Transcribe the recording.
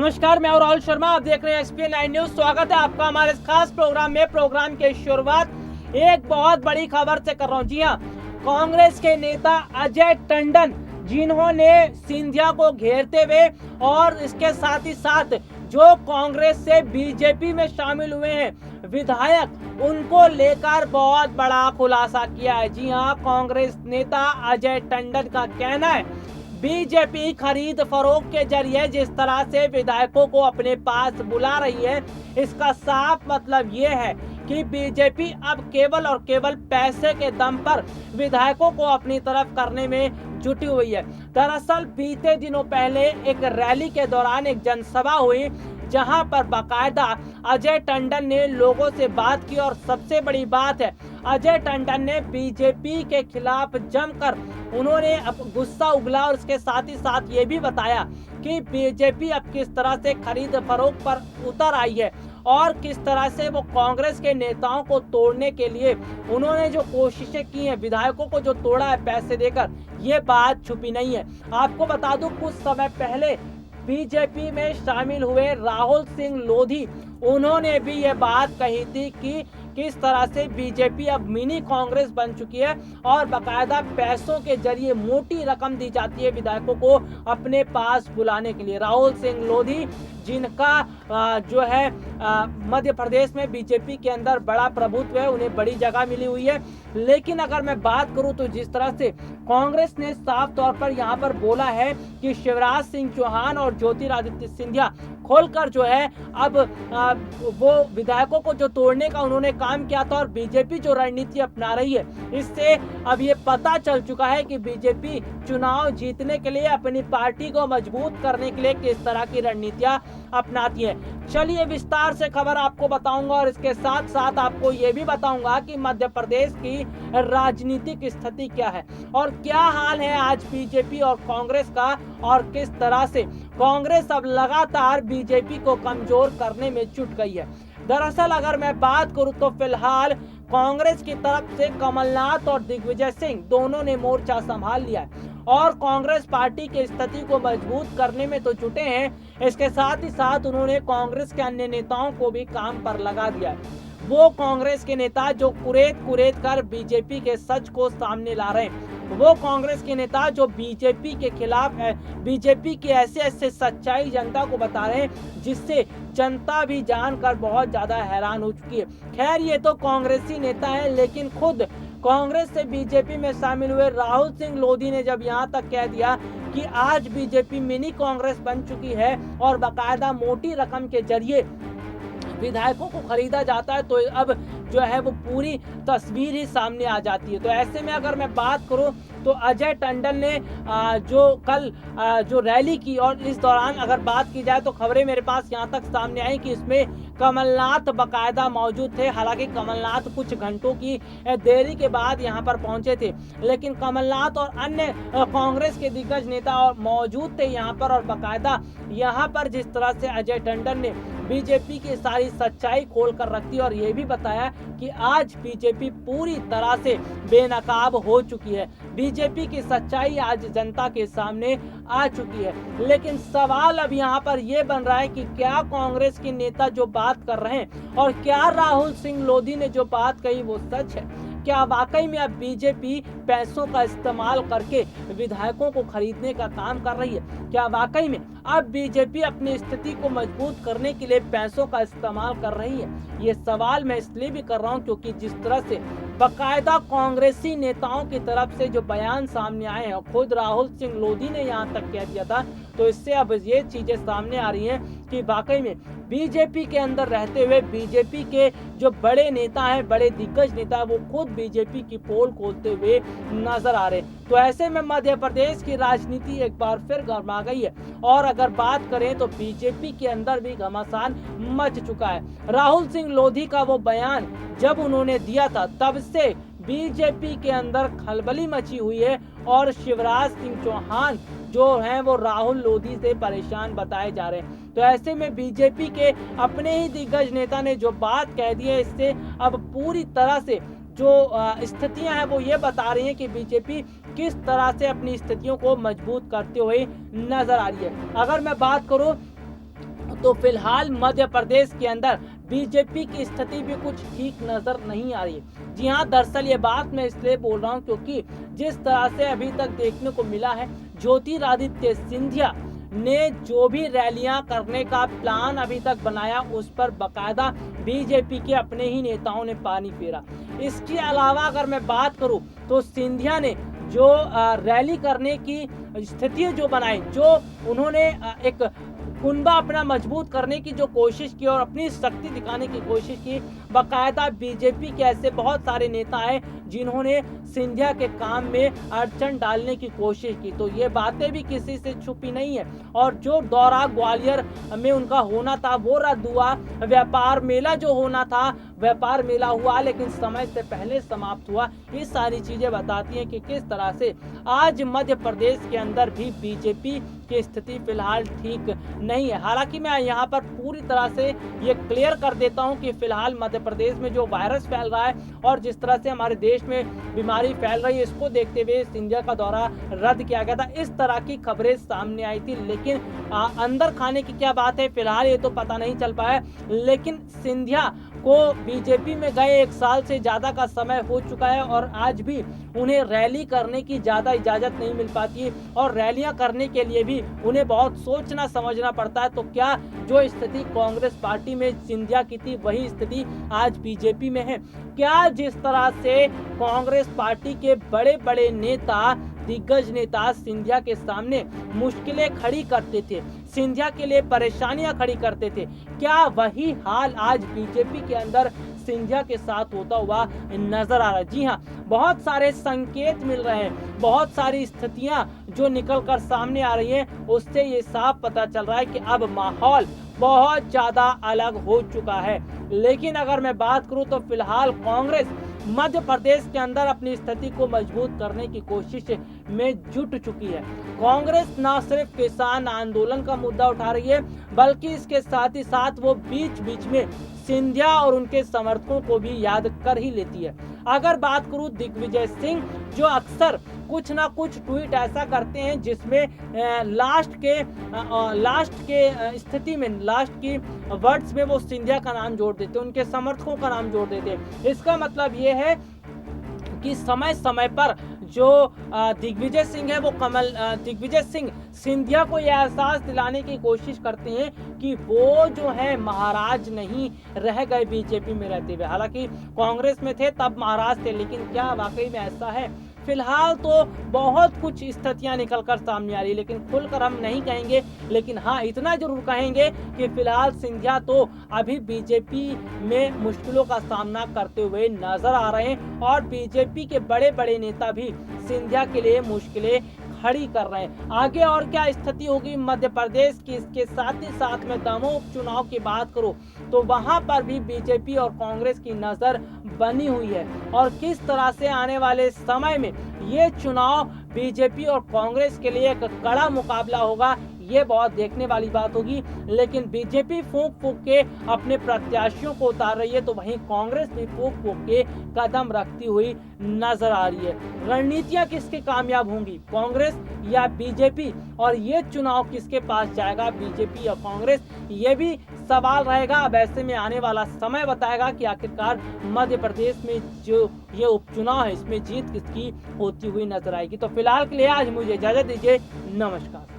नमस्कार, मैं राहुल शर्मा। आप देख रहे हैं एक्सपीएन 9 न्यूज। स्वागत है आपका हमारे इस खास प्रोग्राम में। प्रोग्राम की शुरुआत एक बहुत बड़ी खबर से कर रहा हूं। जी हां, कांग्रेस के नेता अजय टंडन, जिन्होंने सिंधिया को घेरते हुए और इसके साथ ही साथ जो कांग्रेस से बीजेपी में शामिल हुए हैं विधायक, उनको लेकर बहुत बड़ा खुलासा किया है। जी हां, कांग्रेस नेता अजय टंडन का कहना है बीजेपी खरीद फरोख्त के जरिए जिस तरह से विधायकों को अपने पास बुला रही है, इसका साफ मतलब ये है कि बीजेपी अब केवल और केवल पैसे के दम पर विधायकों को अपनी तरफ करने में जुटी हुई है। दरअसल बीते दिनों पहले एक रैली के दौरान एक जनसभा हुई, जहां पर बाकायदा अजय टंडन ने लोगों से बात की और सबसे बड़ी बात है, अजय टंडन ने बीजेपी के खिलाफ जमकर उन्होंने गुस्सा उगला और इसके साथ ही साथ ये भी बताया कि बीजेपी अब किस तरह से खरीद फरोख्त पर उतर आई है और किस तरह से वो कांग्रेस के नेताओं को तोड़ने के लिए उन्होंने जो कोशिशें की हैं, विधायकों को जो तोड़ा है पैसे देकर, ये बात छुपी नहीं है। आपको बता दूं, कुछ समय पहले बीजेपी में शामिल हुए राहुल सिंह लोधी, उन्होंने भी ये बात कही थी कि किस तरह से बीजेपी अब मिनी कांग्रेस बन चुकी है और बाकायदा पैसों के जरिए मोटी रकम दी जाती है विधायकों को अपने पास बुलाने के लिए। राहुल सिंह लोधी, जिनका जो है मध्य प्रदेश में बीजेपी के अंदर बड़ा प्रभुत्व है, उन्हें बड़ी जगह मिली हुई है। लेकिन अगर मैं बात करूं तो जिस तरह से कांग्रेस ने साफ तौर पर यहां पर बोला है कि शिवराज सिंह चौहान और ज्योतिरादित्य सिंधिया खोलकर जो है अब वो विधायकों को जो तोड़ने का उन्होंने काम किया था और बीजेपी जो रणनीति अपना रही है, इससे अब ये पता चल चुका है कि बीजेपी चुनाव जीतने के लिए अपनी पार्टी को मजबूत करने के लिए किस तरह की रणनीतियां अपनाती है। चलिए विस्तार से खबर आपको बताऊंगा और इसके साथ साथ आपको ये भी बताऊंगा कि मध्य प्रदेश की राजनीतिक स्थिति क्या है और क्या हाल है आज बीजेपी और कांग्रेस का, और किस तरह से कांग्रेस अब लगातार बीजेपी को कमजोर करने में जुट गई है। दरअसल अगर मैं बात करूं तो फिलहाल कांग्रेस की तरफ से कमलनाथ और दिग्विजय सिंह दोनों ने मोर्चा संभाल लिया है और कांग्रेस पार्टी की स्थिति को मजबूत करने में तो जुटे हैं। इसके साथ ही साथ उन्होंने कांग्रेस के अन्य नेताओं को भी काम पर लगा दिया है। वो कांग्रेस के नेता जो कुरेद कर बीजेपी के सच को सामने ला रहे हैं, वो कांग्रेस के नेता जो बीजेपी के खिलाफ है, बीजेपी की ऐसे सच्चाई जनता को बता रहे हैं जिससे जनता भी जानकर बहुत ज्यादा हैरान हो चुकी है। खैर, ये तो कांग्रेसी नेता है, लेकिन खुद कांग्रेस से बीजेपी में शामिल हुए राहुल सिंह लोधी ने जब यहां तक कह दिया कि आज बीजेपी मिनी कांग्रेस बन चुकी है और बाकायदा मोटी रकम के जरिए विधायकों को खरीदा जाता है, तो अब जो है वो पूरी तस्वीर ही सामने आ जाती है। तो ऐसे में अगर मैं बात करूं तो अजय टंडन ने जो कल जो रैली की और इस दौरान अगर बात की जाए तो खबरें मेरे पास यहां तक सामने आई कि इसमें कमलनाथ बाकायदा मौजूद थे। हालांकि कमलनाथ कुछ घंटों की देरी के बाद यहां पर पहुंचे थे, लेकिन कमलनाथ और अन्य कांग्रेस के दिग्गज नेता और मौजूद थे यहां पर और बाकायदा यहां पर जिस तरह से अजय टंडन ने बीजेपी की सारी सच्चाई खोल कर रख दी और ये भी बताया कि आज बीजेपी पूरी तरह से बेनकाब हो चुकी है। बीजेपी की सच्चाई आज जनता के सामने आ चुकी है। लेकिन सवाल अब यहाँ पर यह बन रहा है कि क्या कांग्रेस के नेता जो बात कर रहे हैं और क्या राहुल सिंह लोधी ने जो बात कही वो सच है? क्या वाकई में अब बीजेपी पैसों का इस्तेमाल करके विधायकों को खरीदने का काम कर रही है? क्या वाकई में अब बीजेपी अपनी स्थिति को मजबूत करने के लिए पैसों का इस्तेमाल कर रही है? ये सवाल मैं इसलिए भी कर रहा हूं क्योंकि जिस तरह से बाकायदा कांग्रेसी नेताओं की तरफ से जो बयान सामने आए हैं, खुद राहुल सिंह लोधी ने यहां तक कह दिया था, तो इससे अब ये चीजें सामने आ रही हैं कि वाकई में बीजेपी के अंदर रहते हुए बीजेपी के जो बड़े नेता हैं, बड़े दिग्गज नेता हैं, वो खुद बीजेपी की पोल खोलते हुए नजर आ रहे हैं। तो ऐसे में मध्य प्रदेश की राजनीति एक बार फिर गर्मा गई है और अगर बात करें तो बीजेपी के अंदर भी घमासान मच चुका है। राहुल सिंह लोधी का वो बयान जब उन्होंने दिया था, तब से बीजेपी के अंदर खलबली मची हुई है और शिवराज सिंह चौहान जो हैं वो राहुल लोधी से परेशान बताए जा रहे हैं। तो ऐसे में बीजेपी के अपने ही दिग्गज नेता ने जो बात कह दी है, इससे अब पूरी तरह से जो स्थितियां हैं वो ये बता रही हैं कि बीजेपी किस तरह से अपनी स्थितियों को मजबूत करते हुए नजर आ रही है। अगर मैं बात करूं तो फिलहाल मध्य प्रदेश के अंदर बीजेपी की स्थिति भी कुछ ठीक नजर नहीं आ रही। जी हाँ, दरअसल ये बात मैं इसलिए बोल रहा हूँ क्योंकि जिस तरह से अभी तक देखने को मिला है, ज्योतिरादित्य सिंधिया ने जो भी रैलियां करने का प्लान अभी तक बनाया, उस पर बकायदा बीजेपी के अपने ही नेताओं ने पानी फेरा। इसके अलावा अगर मैं बात करूं तो सिंधिया ने जो रैली करने की स्थिति जो बनाई, जो उन्होंने एक कुनबा अपना मजबूत करने की जो कोशिश की और अपनी शक्ति दिखाने की कोशिश की, बकायदा बीजेपी के ऐसे बहुत सारे नेता हैं जिन्होंने सिंधिया के काम में अड़चन डालने की कोशिश की। तो ये बातें भी किसी से छुपी नहीं है। और जो दौरा ग्वालियर में उनका होना था वो रद्द हुआ, व्यापार मेला जो होना था, व्यापार मेला हुआ लेकिन समय से पहले समाप्त हुआ। ये सारी चीजें बताती हैं कि किस तरह से आज मध्य प्रदेश के अंदर भी बीजेपी की स्थिति फिलहाल ठीक नहीं है। हालांकि मैं यहाँ पर पूरी तरह से ये क्लियर कर देता हूँ कि फिलहाल मध्य प्रदेश में जो वायरस फैल रहा है और जिस तरह से हमारे देश में बीमारी फैल रही है, इसको देखते हुए सिंधिया का दौरा रद्द किया गया था। इस तरह की खबरें सामने आई थी, लेकिन अंदर खाने की क्या बात है फिलहाल ये तो पता नहीं चल पाया। लेकिन सिंधिया को बीजेपी में गए 1 साल से ज्यादा का समय हो चुका है और आज भी उन्हें रैली करने की ज्यादा इजाजत नहीं मिल पाती है और रैलियां करने के लिए भी उन्हें बहुत सोचना समझना पड़ता है। तो क्या जो स्थिति कांग्रेस पार्टी में सिंधिया की थी वही स्थिति आज बीजेपी में है? क्या जिस तरह से कांग्रेस पार्टी के बड़े बड़े नेता, दिग्गज नेता सिंधिया के सामने मुश्किलें खड़ी करते थे, सिंधिया के लिए परेशानियां खड़ी करते थे, क्या वही हाल आज बीजेपी के अंदर सिंधिया के साथ होता हुआ नजर आ रहा है? जी हाँ, बहुत सारे संकेत मिल रहे हैं, बहुत सारी स्थितियां जो निकल कर सामने आ रही हैं, उससे ये साफ पता चल रहा है कि अब माहौल बहुत ज्यादा अलग हो चुका है। लेकिन अगर मैं बात करूं तो फिलहाल कांग्रेस मध्य प्रदेश के अंदर अपनी स्थिति को मजबूत करने की कोशिश में जुट चुकी है। कांग्रेस न सिर्फ किसान आंदोलन का मुद्दा उठा रही है, बल्कि इसके साथ ही साथ वो बीच बीच में सिंधिया और उनके समर्थकों को भी याद कर ही लेती है। अगर बात करूं दिग्विजय सिंह, जो अक्सर कुछ ना कुछ ट्वीट ऐसा करते हैं जिसमें लास्ट के स्थिति में, लास्ट की वर्ड्स में वो सिंधिया का नाम जोड़ देते हैं, उनके समर्थकों का नाम जोड़ देते हैं। इसका मतलब ये है कि समय समय पर जो दिग्विजय सिंह है वो दिग्विजय सिंह सिंधिया को यह एहसास दिलाने की कोशिश करते हैं कि वो जो है महाराज नहीं रह गए बीजेपी में रहते हुए। हालांकि कांग्रेस में थे तब महाराज थे, लेकिन क्या वाकई में ऐसा है? फिलहाल तो बहुत कुछ स्थितियां निकलकर सामने आ रही है, लेकिन खुलकर हम नहीं कहेंगे। लेकिन हाँ, इतना जरूर कहेंगे कि फिलहाल सिंधिया तो अभी बीजेपी में मुश्किलों का सामना करते हुए नजर आ रहे हैं और बीजेपी के बड़े बड़े नेता भी सिंधिया के लिए मुश्किलें खड़ी कर रहे हैं। आगे और क्या स्थिति होगी मध्य प्रदेश की, इसके साथ ही साथ में दमोह उपचुनाव की बात करूं तो वहां पर भी बीजेपी और कांग्रेस की नजर बनी हुई है और किस तरह से आने वाले समय में ये चुनाव बीजेपी और कांग्रेस के लिए एक कड़ा मुकाबला होगा, ये बहुत देखने वाली बात होगी। लेकिन बीजेपी फूंक फूंक के अपने प्रत्याशियों को उतार रही है, तो वहीं कांग्रेस भी फूंक फूंक के कदम रखती हुई नजर आ रही है। रणनीतियां किसके कामयाब होंगी, कांग्रेस या बीजेपी? और ये चुनाव किसके पास जाएगा, बीजेपी या कांग्रेस? ये भी सवाल रहेगा। अब ऐसे में आने वाला समय बताएगा कि आखिरकार मध्य प्रदेश में जो ये उपचुनाव है इसमें जीत किसकी होती हुई नजर आएगी। तो फिलहाल के लिए आज मुझे इजाजत दीजिए, नमस्कार।